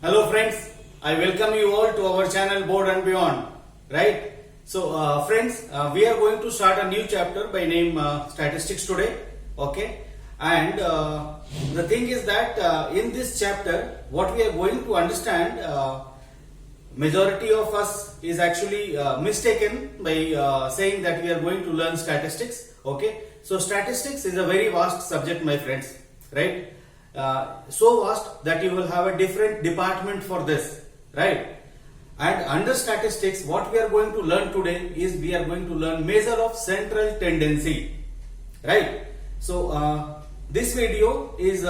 Hello friends, I welcome you all to our channel Board and Beyond. Right? So friends, we are going to start a new chapter by name Statistics today. Okay? And the thing is that in this chapter, what we are going to understand, majority of us is actually mistaken by saying that we are going to learn statistics. Okay? So statistics is a very vast subject, my friends. Right? So vast that you will have a different department for this, right? And under statistics, what we are going to learn today is we are going to learn measure of central tendency, right? So this video is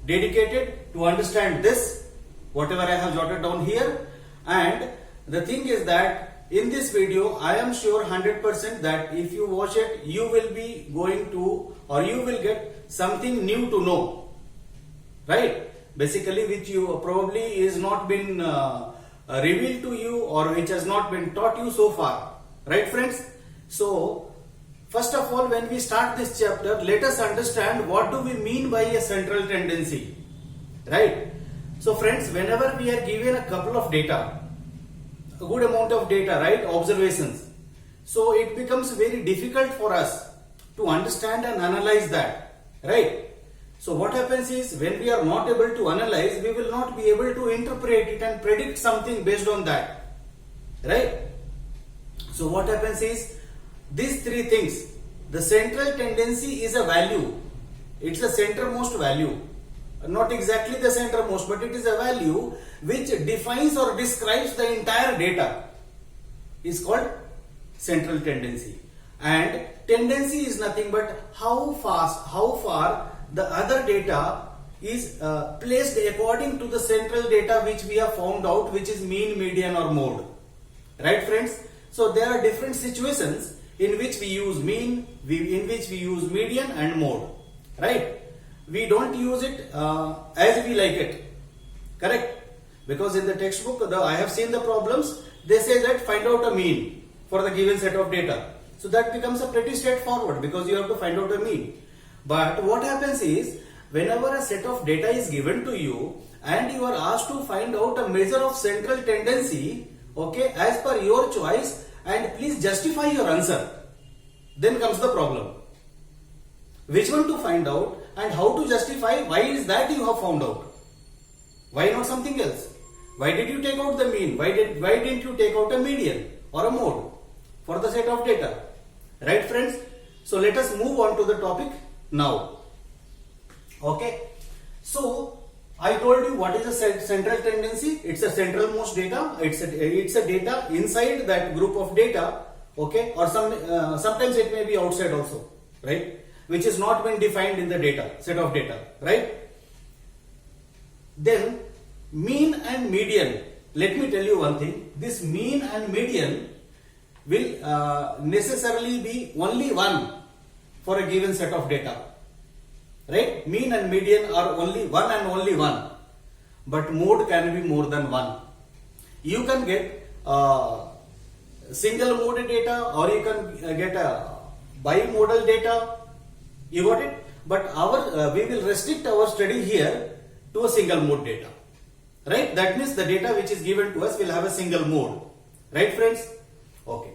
dedicated to understand this, whatever I have jotted down here. And the thing is that in this video, I am sure 100% that if you watch it, you will be going to, or you will get something new to know. Right? Basically, which you probably is not been revealed to you or which has not been taught you so far. Right, friends? So, first of all, when we start this chapter, let us understand what do we mean by a central tendency. Right? So, friends, whenever we are given a couple of data, a good amount of data, right, observations, so it becomes very difficult for us to understand and analyze that. Right? So what happens is when we are not able to analyze, we will not be able to interpret it and predict something based on that. Right? So what happens is these three things. The central tendency is a value. It's a centermost value. Not exactly the centermost, but it is a value which defines or describes the entire data. It's called central tendency. And tendency is nothing but how far the other data is placed according to the central data which we have found out, which is mean, median or mode. Right, friends? So there are different situations in which we use mean, in which we use median and mode. Right? We don't use it as we like it. Correct? Because in the textbook, I have seen the problems. They say that find out a mean for the given set of data. So that becomes a pretty straightforward because you have to find out a mean. But what happens is, whenever a set of data is given to you and you are asked to find out a measure of central tendency, okay, as per your choice, and please justify your answer, then comes the problem. Which one to find out and how to justify why is that you have found out? Why not something else? Why did you take out the mean? Why didn't you take out a median or a mode for the set of data? Right, friends? So let us move on to the topic now. Okay, so I told you what is a central tendency. It's a centralmost data. It's a data inside that group of data. Okay, or sometimes it may be outside also, right? Which is not been defined in the data set of data, right? Then mean and median. Let me tell you one thing. This mean and median will necessarily be only one for a given set of data. Right? Mean and median are only one and only one. But mode can be more than one. You can get single mode data or you can get a bimodal data. You got it? But we will restrict our study here to a single mode data. Right? That means the data which is given to us will have a single mode. Right, friends? Okay.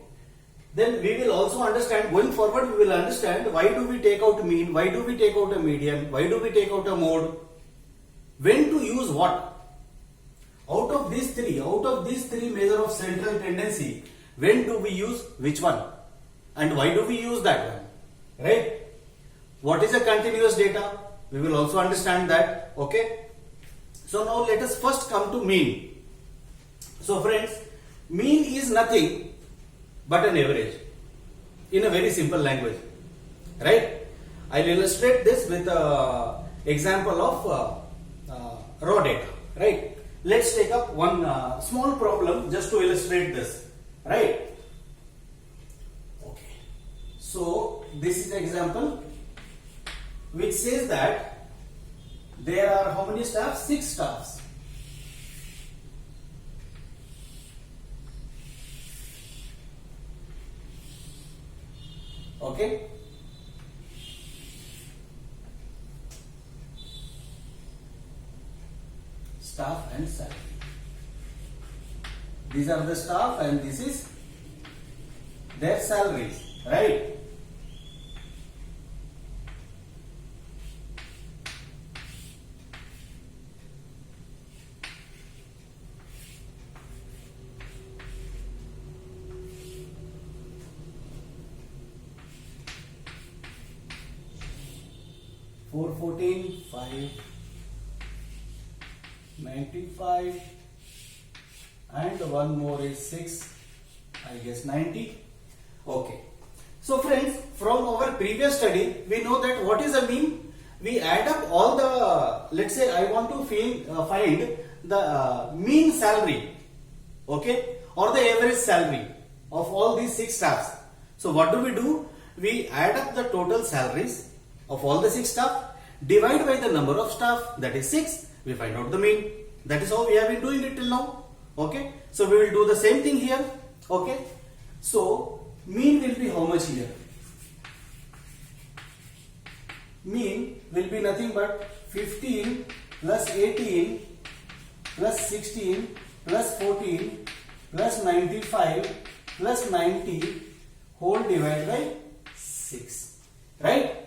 Then we will also understand, going forward we will understand why do we take out mean, why do we take out a median, why do we take out a mode, when to use what. Out of these three measure of central tendency, when do we use which one and why do we use that one, right? What is a continuous data? We will also understand that, okay? So now let us first come to mean. So friends, mean is nothing but an average in a very simple language, right? I'll illustrate this with an example of raw data, right? Let's take up one small problem just to illustrate this, right? Okay. So this is the example which says that there are how many staffs? 6 staffs. Okay. Staff and salary. These are the staff and this is their salaries, right? Four 14, 5, 95, and one more is 6, I guess 90. Okay. So friends, from our previous study, we know that what is a mean? We add up all the, let's say I want to find the mean salary, okay, or the average salary of all these 6 staffs. So what do? We add up the total salaries of all the 6 staff, divide by the number of staff, that is 6, we find out the mean. That is how we have been doing it till now. Okay, so we will do the same thing here. Okay, so mean will be how much here? Mean will be nothing but 15 plus 18 plus 16 plus 14 plus 95 plus 90 whole divided by 6, right?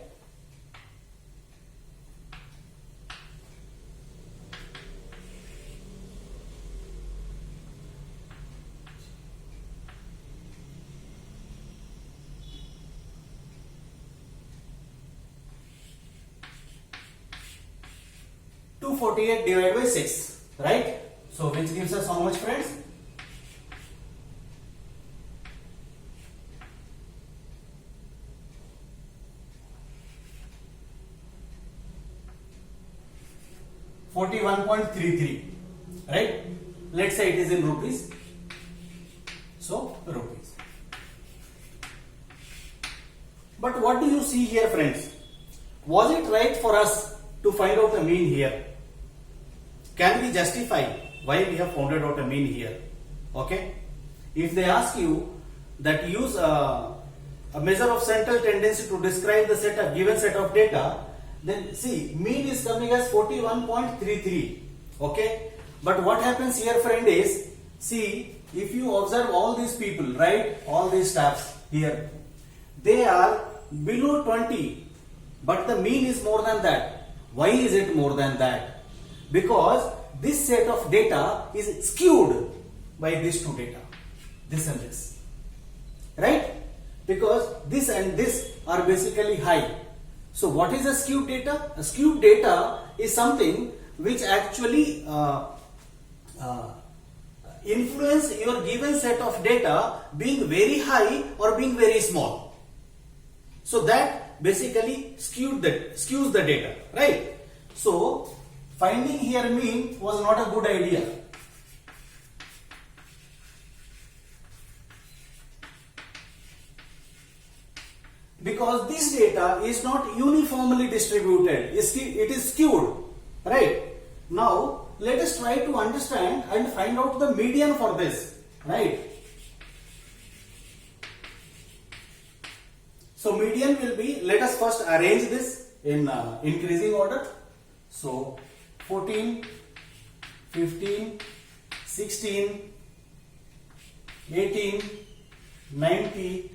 Two 48 divided by 6, right? So which gives us how much, friends? $41.33, right? Let's say it is in rupees. So rupees. But what do you see here, friends? Was it right for us to find out the mean here? Can we justify why we have found out a mean here? Okay. If they ask you that use a measure of central tendency to describe the given set of data, then see mean is coming as 41.33. Okay. But what happens here, friend, is see if you observe all these people, right? All these staffs here, they are below 20, but the mean is more than that. Why is it more than that? Because this set of data is skewed by these 2 data, this and this, right? Because this and this are basically high. So what is a skewed data? A skewed data is something which actually influence your given set of data being very high or being very small. So that basically skews the data, right? So finding here mean was not a good idea. Because this data is not uniformly distributed, it is skewed, right? Now let us try to understand and find out the median for this, right? So median will be, let us first arrange this in increasing order. So 14, 15, 16, 18, 90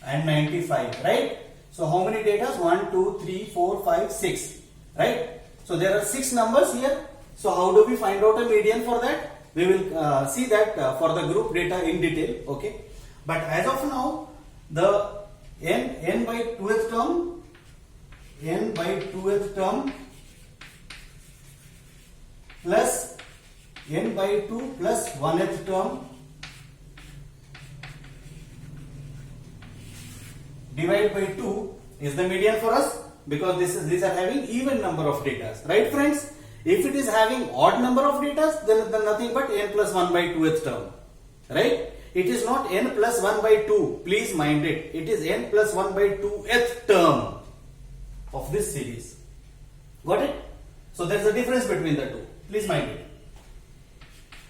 and 95, right? So how many data? 1, 2, 3, 4, 5, 6, right? So there are 6 numbers here. So how do we find out a median for that? We will see that for the group data in detail, okay? But as of now, the n by 2th term plus n by 2 plus 1th term divided by 2 is the median for us, because these are having even number of data, right, friends? If it is having odd number of data, then nothing but n plus 1 by 2th term, right? It is not n plus 1 by 2, please mind it. It is n plus 1 by 2th term of this series. Got it? So there is a difference between the two. Please mind it.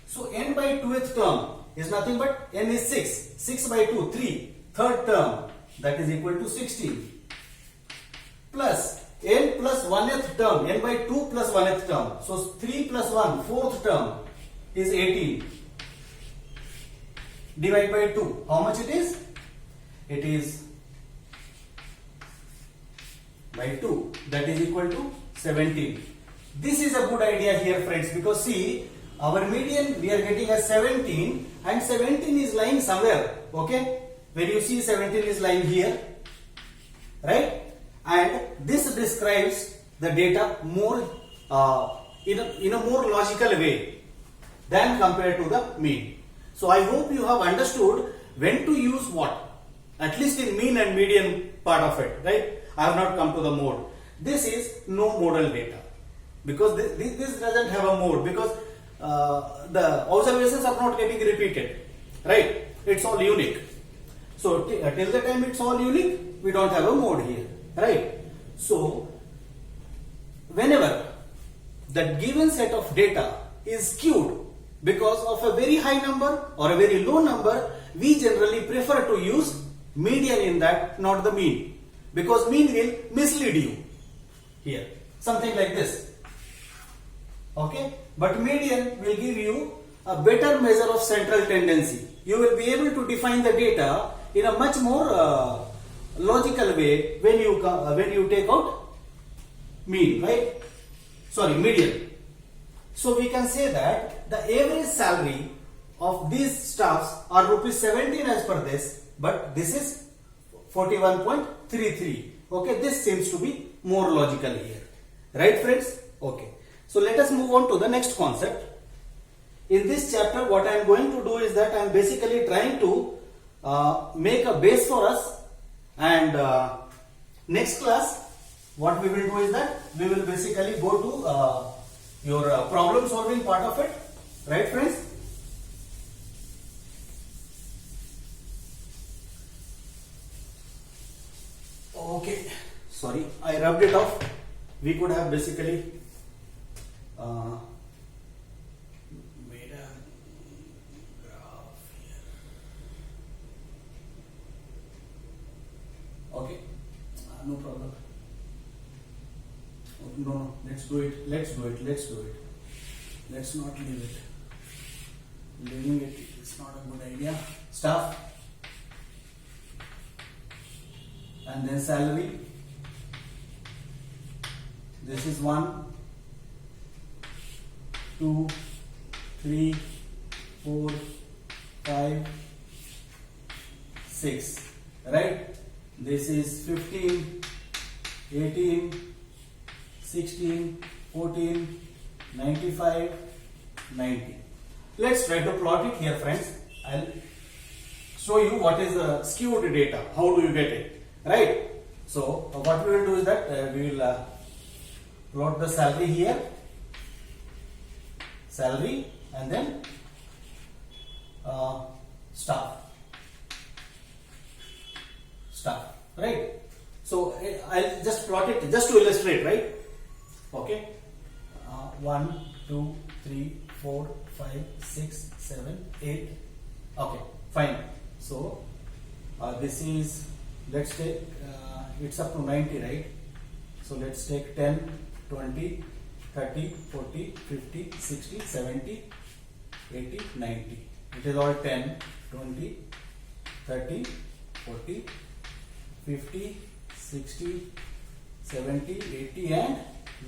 So n by 2th term is nothing but n is 6. 6 by 2, 3. Third term, that is equal to 16. Plus n plus 1th term, n by 2 plus 1th term. So 3 plus 1, 4th term is 18. Divide by 2. How much it is? It is by 2. That is equal to 17. This is a good idea here, friends, because see, our median we are getting as 17 and 17 is lying somewhere. Okay? When you see 17 is lying here, right? And this describes the data more in a more logical way than compared to the mean. So I hope you have understood when to use what, at least in mean and median part of it, right? I have not come to the mode. This is no modal data because this doesn't have a mode, because the observations are not getting repeated, right? It's all unique. So till the time it's all unique, we don't have a mode here, right? So whenever that given set of data is skewed because of a very high number or a very low number, we generally prefer to use median in that, not the mean, because mean will mislead you here, something like this. Okay, but median will give you a better measure of central tendency. You will be able to define the data in a much more logical way when you take out mean, right? Sorry, median. So we can say that the average salary of these staffs are rupees 17 as per this, but this is 41.33. Okay, this seems to be more logical here, right, friends? Okay, so let us move on to the next concept. In this chapter, what I am going to do is that I am basically trying to make a base for us, and next class what we will do is that we will basically go to your problem solving part of it, right, friends? Okay, sorry, I rubbed it off. We could have basically made a graph here. Okay, no problem. No, let's do it. Let's do it. Let's not leave it. Leaving it is not a good idea. Staff. And then salary. This is 1, 2, 3, 4, 5, 6. Right? This is 15, 18, 16, 14, 95, 90. Let's try to plot it here, friends. I'll show you what is skewed data. How do you get it? Right? So what we will do is that we will plot the salary here, salary, and then staff, right? So I'll just plot it just to illustrate, right? Okay, 1, 2, 3, 4, 5, 6, 7, 8. Okay, fine. So this is, let's take it's up to 90, right? So let's take 10, 20, 30, 40, 50, 60, 70, 80, 90. It is all 10, 20, 30, 40, 50, 60, 70, 80 and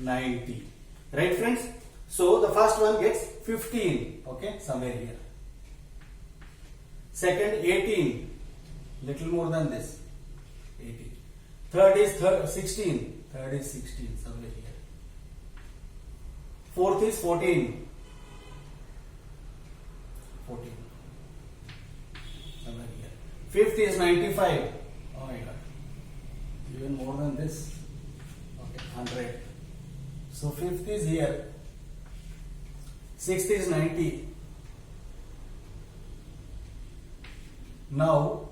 90. Right, friends? So the first one gets 15. Okay, somewhere here. Second 18. Little more than this. 18. Third is 16. Third is 16. Somewhere here. Fourth is 14. 14. Somewhere here. Fifth is 95. Oh my god. Even more than this. Okay, 100. So fifth is here. Sixth is 90. Now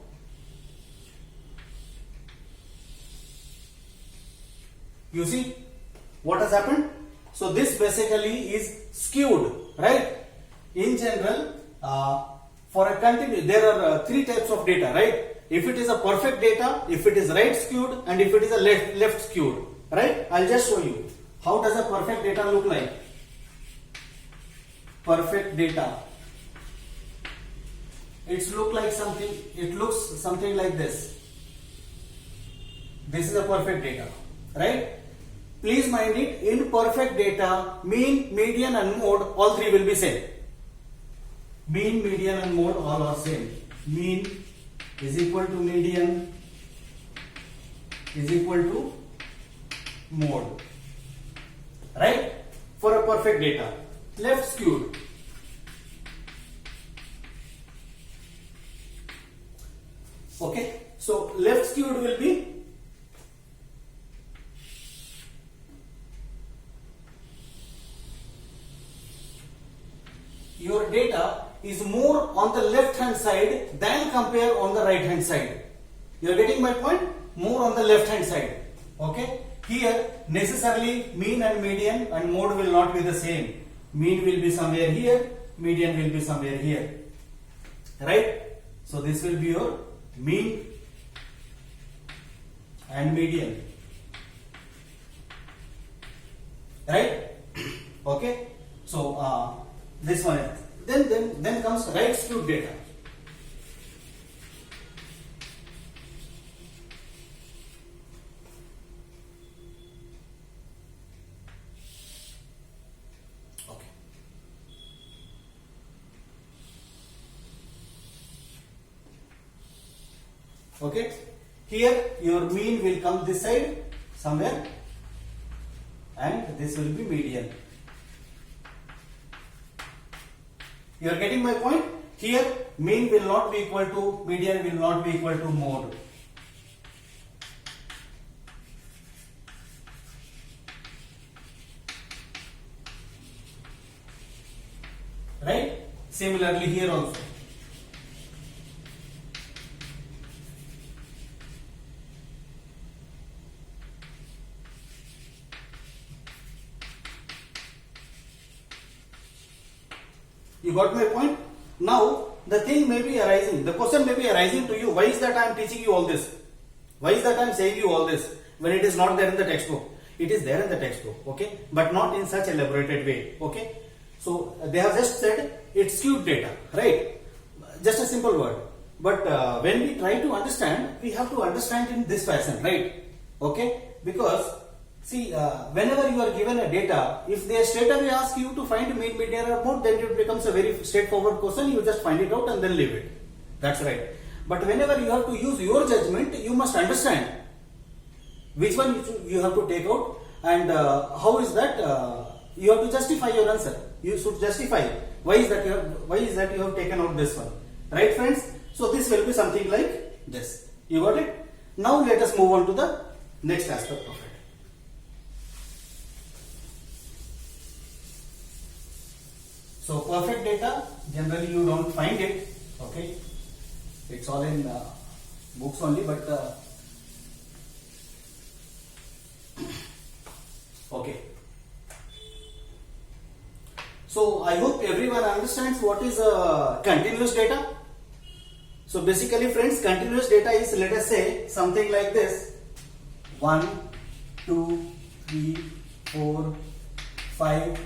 you see what has happened? So this basically is skewed, right? In general, for a continuous, there are three types of data, right? If it is a perfect data, if it is right skewed, and if it is a left skewed. right? I'll just show you how does a perfect data look like. Perfect data. It looks something like this. This is a perfect data, right? Please mind it, in perfect data, mean, median and mode, all three will be same. Mean, median and mode all are same. Mean is equal to median is equal to mode, right? For a perfect data. Left skewed. Okay, so left skewed will be your data is more on the left hand side than compare on the right hand side. You are getting my point? More on the left hand side. Okay, here necessarily mean and median and mode will not be the same. Mean will be somewhere here, median will be somewhere here, right? So this will be your mean and median, right? Okay, so this one. Then comes right skewed data. Okay, here your mean will come this side somewhere and this will be median. You are getting my point? Here mean will not be equal to median, will not be equal to mode. Right? Similarly here also. You got my point? Now the thing may be arising, the question may be arising to you, why is that I am teaching you all this? Why is that I am saying you all this when it is not there in the textbook? It is there in the textbook, okay, but not in such elaborated way, okay. So they have just said it's skewed data, right? Just a simple word. But when we try to understand, we have to understand in this fashion, right? Okay, because see, whenever you are given a data, if they straight away ask you to find mean, median or mode, then it becomes a very straightforward question. You just find it out and then leave it. That's right. But whenever you have to use your judgment, you must understand which one you have to take out and how is that. You have to justify your answer. You should justify why is that you have taken out this one, right, friends? So this will be something like this. You got it? Now let us move on to the next aspect of it. So perfect data, generally you don't find it, okay, it's all in books only, but okay. So I hope everyone understands what is continuous data. So basically friends, continuous data is, let us say, something like this: 1, 2, 3, 4, 5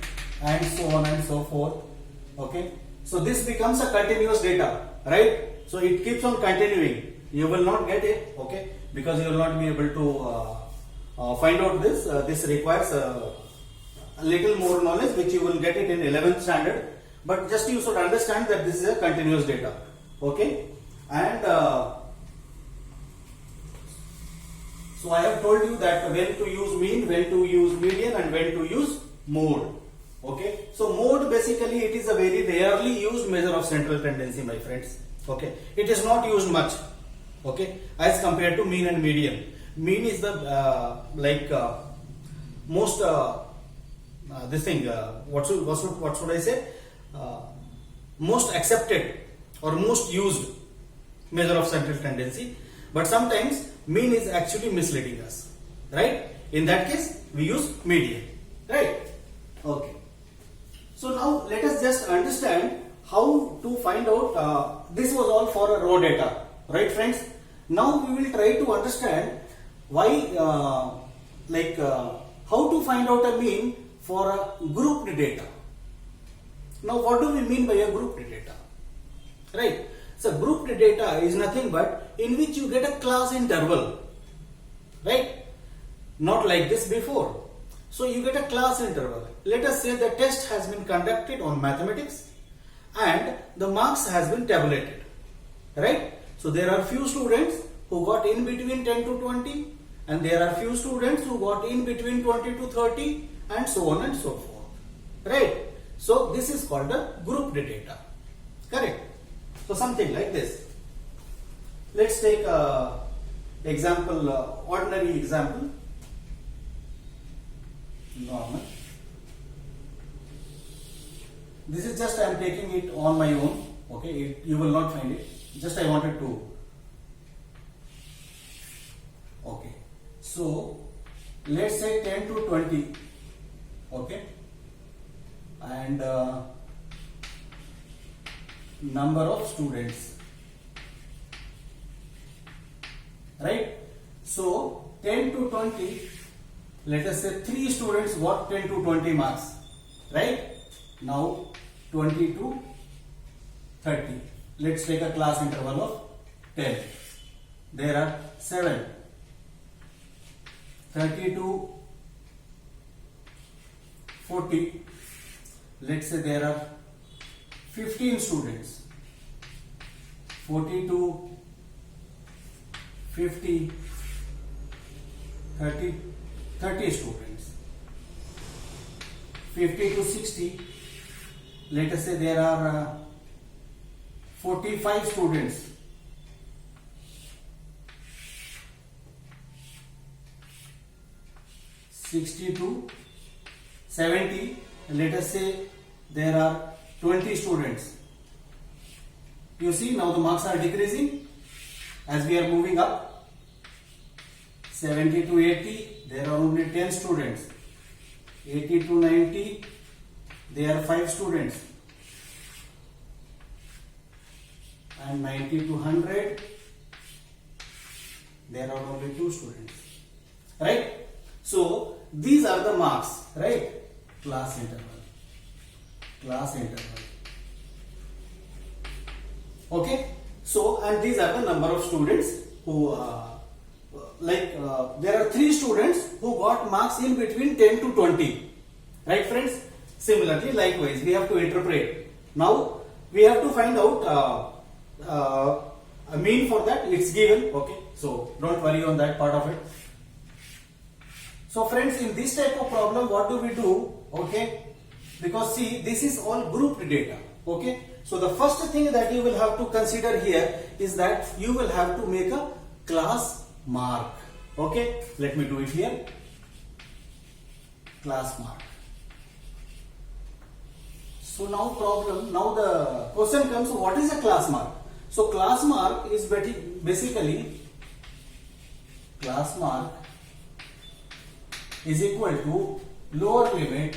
and so on and so forth. Okay, so this becomes a continuous data, right? So it keeps on continuing. You will not get it, okay, because you will not be able to find out this. This requires a little more knowledge, which you will get it in 11th standard. But just you should understand that this is a continuous data, okay? And so I have told you that when to use mean, when to use median, and when to use mode. Okay, so mode basically it is a very rarely used measure of central tendency, my friends. Okay, it is not used much. Okay, as compared to mean and median. Mean is the most this thing. What should I say? Most accepted or most used measure of central tendency. But sometimes mean is actually misleading us, right? In that case, we use median, right? Okay. So now let us just understand how to find out. This was all for a raw data, right, friends? Now we will try to understand why, like how to find out a mean for a grouped data. Now what do we mean by a grouped data? Right. So grouped data is nothing but in which you get a class interval. Right. Not like this before. So you get a class interval. Let us say the test has been conducted on mathematics and the marks has been tabulated. Right. So there are few students who got in between 10 to 20 and there are few students who got in between 20 to 30 and so on and so forth. Right. So this is called a grouped data. Correct. So something like this. Let's take example, ordinary example. Normal. This is just I am taking it on my own. Okay, you will not find it. Just I wanted to. Okay. So let's say 10 to 20. Okay. And number of students, right? So 10 to 20, let us say 3 students got 10 to 20 marks, right? Now 20 to 30, let's take a class interval of 10. There are 7. 30 to 40, let's say there are 15 students. 40 to 50, 30 students. 50 to 60, let us say there are 45 students. 60 to 70, let us say there are 20 students. You see now the marks are decreasing as we are moving up. 70 to 80, there are only 10 students. 80 to 90, there are 5 students. And 90 to 100, there are only 2 students. Right? So these are the marks, right? Class interval. Class interval. Okay? So, and these are the number of students who, there are 3 students who got marks in between 10 to 20. Right, friends? Similarly, likewise, we have to interpret. Now, we have to find out a mean for that. It's given. Okay? So, don't worry on that part of it. So friends, in this type of problem, what do we do? Okay, because see, this is all grouped data. Okay, so the first thing that you will have to consider here is that you will have to make a class mark. Okay, let me do it here. Class mark. So now the question comes, what is a class mark? So class mark is basically class mark is equal to lower limit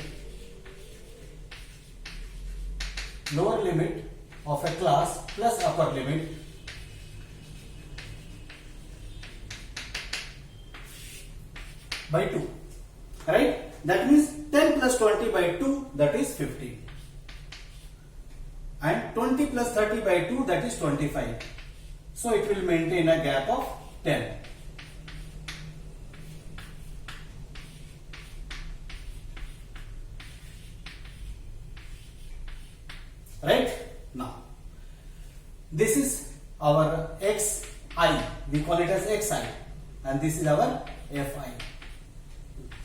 of a class plus upper limit by 2. Right? That means 10 plus 20 by 2, that is 15. And 20 plus 30 by 2, that is 25. So it will maintain a gap of 10. Right? Now, this is our xi. We call it as xi. And this is our fi.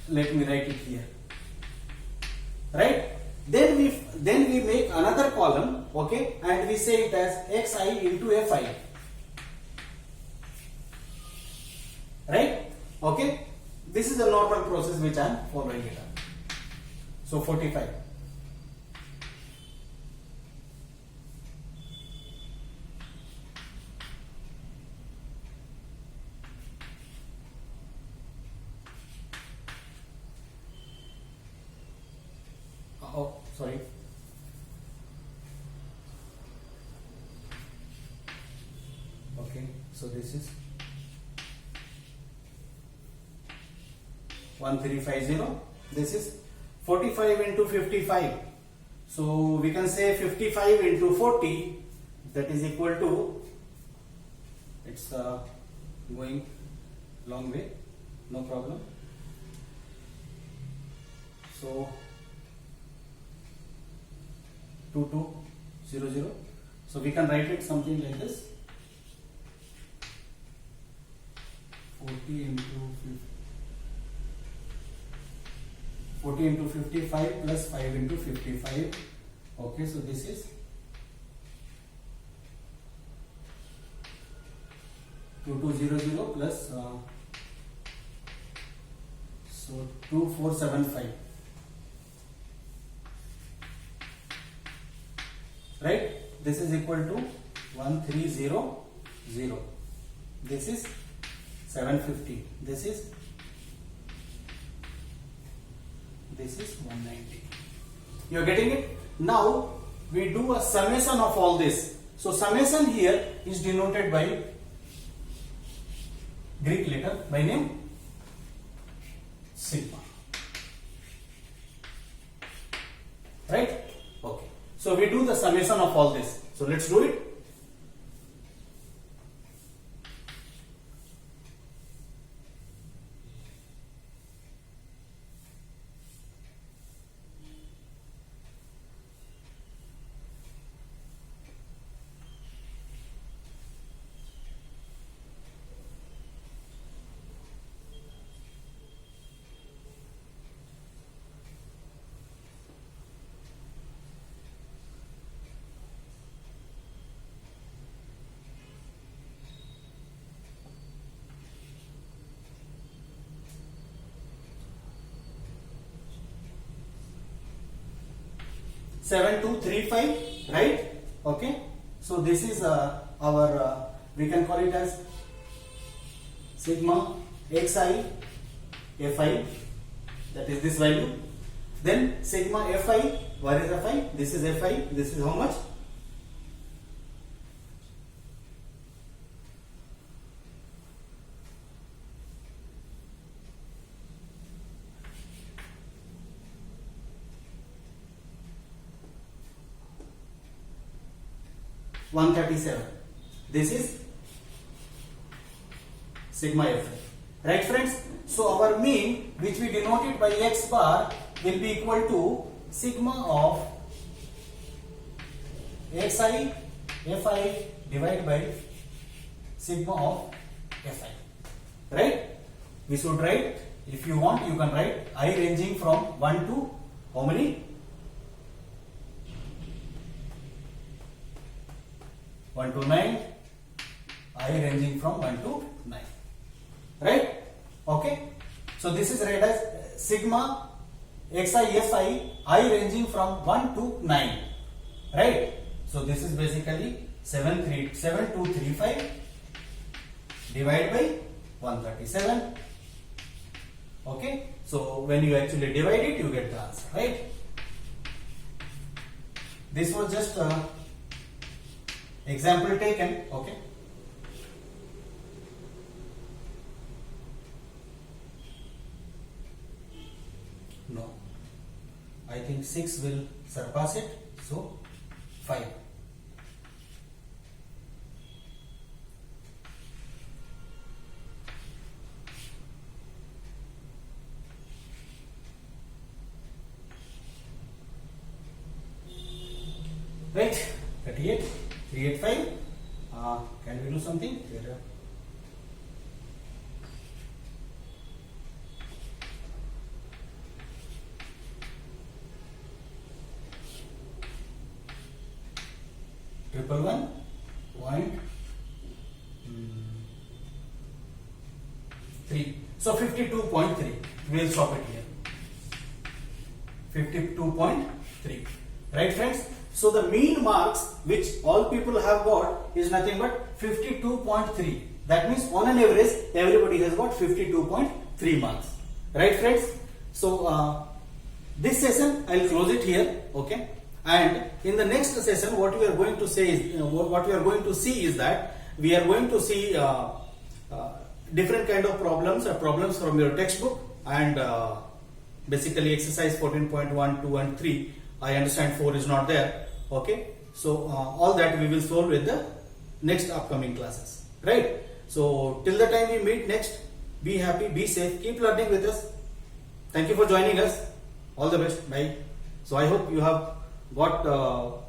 Let me write it here. Right? Then we make another column, okay, and we say it as xi into fi. Right? Okay? This is the normal process which I am following it up. So 45. Oh, sorry. Okay, so this is 1350. This is 45 into 55. So we can say 55 into 40, that is equal to, it's going long way, no problem. So 2200. So we can write it something like this. 40 into 55 plus 5 into 55. Okay, so this is 2200 plus so 2475. Right? This is equal to 1300. This is 750. This is 190. You are getting it? Now we do a summation of all this. So summation here is denoted by Greek letter by name sigma. Right? Okay. So we do the summation of all this. So let's do it. Seven two three five, right? Okay. So this is our we can call it as sigma xi fi, that is this value. Then sigma fi, where is fi? This is fi. This is how much? $137. This is sigma fi. Right, friends? So our mean, which we denoted by x bar, will be equal to sigma of xi fi divided by sigma of fi. Right? We should write, if you want, you can write I ranging from 1 to how many? 1 to 9, I ranging from 1 to 9. Right? Okay. So this is read as sigma xi fi I ranging from 1 to 9. Right? So this is basically 7235 divided by 137. Okay. So when you actually divide it, you get the answer. Right? This was just example taken. Okay. No, I think 6 will surpass it, so 5. Right, 38, 385. Can we do something? Here. Triple one point 3. So 52.3. We will stop it here. 52.3. Right, friends? So the mean marks which all people have got is nothing but 52.3. That means on an average everybody has got 52.3 marks. Right, friends? So this session I will close it here. Okay. And in the next session, what we are going to say is what we are going to see is that we are going to see different kind of problems from your textbook. and basically exercise 14.1, 2 and 3. I understand 4 is not there. Okay, so all that we will solve with the next upcoming classes, right? So till the time we meet next, be happy, be safe, keep learning with us. Thank you for joining us. All the best. Bye. So I hope you have got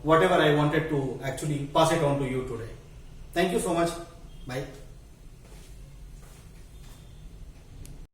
whatever I wanted to actually pass it on to you today. Thank you so much. Bye.